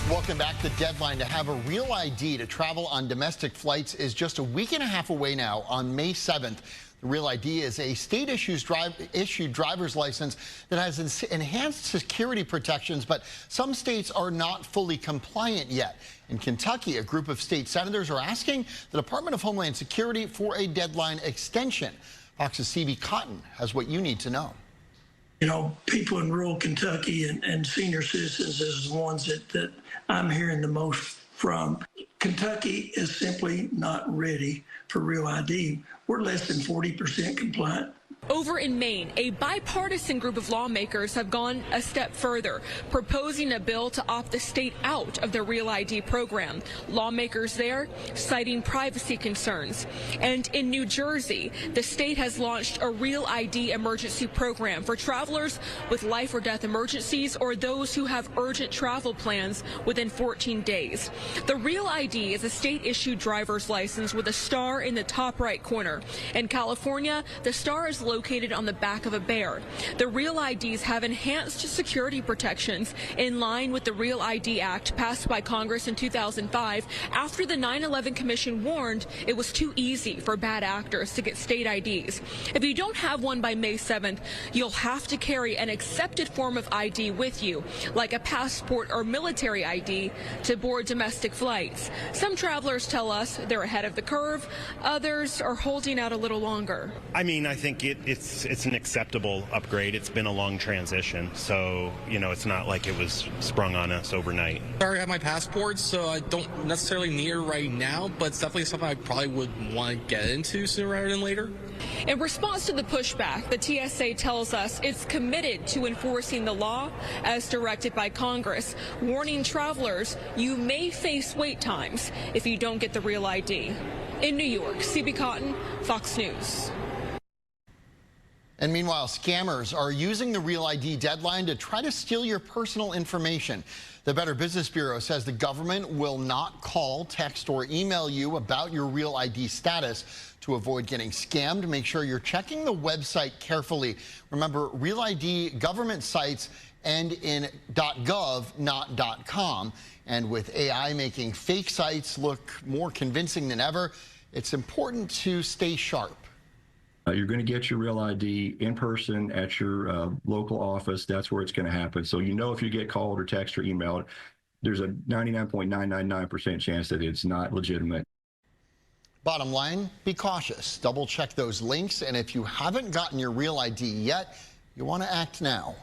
Welcome back. The deadline to have a real ID to travel on domestic flights is just a week and a half away now on May 7th. The real ID is a state-issued driver's license that has enhanced security protections, but some states are not fully compliant yet. In Kentucky, a group of state senators are asking the Department of Homeland Security for a deadline extension. Fox's C.B. Cotton has what you need to know. You know, people in rural Kentucky and senior citizens is the ones that I'm hearing the most from. Kentucky is simply not ready for real ID. We're less than 40% compliant. Over in Maine, a bipartisan group of lawmakers have gone a step further, proposing a bill to opt the state out of the Real ID program. Lawmakers there citing privacy concerns. And in New Jersey, the state has launched a Real ID emergency program for travelers with life or death emergencies or those who have urgent travel plans within 14 days. The Real ID is a state-issued driver's license with a star in the top right corner. In California, the star is located on the back of a bear. The Real IDs have enhanced security protections in line with the Real ID Act passed by Congress in 2005 after the 9/11 Commission warned it was too easy for bad actors to get state IDs. If you don't have one by May 7th, you'll have to carry an accepted form of ID with you, like a passport or military ID, to board domestic flights. Some travelers tell us they're ahead of the curve. Others are holding out a little longer. I mean, I think it's an acceptable upgrade. It's been a long transition, so it's not like it was sprung on us overnight. I already have my passport, so I don't necessarily need it right now, but it's definitely something I probably would want to get into sooner rather than later. In response to the pushback, the TSA tells us it's committed to enforcing the law as directed by Congress, warning travelers you may face wait times if you don't get the Real ID. In New York, C.B. Cotton, Fox News. And meanwhile, scammers are using the Real ID deadline to try to steal your personal information. The Better Business Bureau says the government will not call, text, or email you about your Real ID status. To avoid getting scammed, make sure you're checking the website carefully. Remember, Real ID government sites end in .gov, not .com. And with AI making fake sites look more convincing than ever, it's important to stay sharp. You're going to get your Real ID in person at your local office. That's where it's going to happen. So if you get called or text or emailed, there's a 99.999% chance that it's not legitimate. Bottom line, be cautious. Double check those links. And if you haven't gotten your Real ID yet, you want to act now.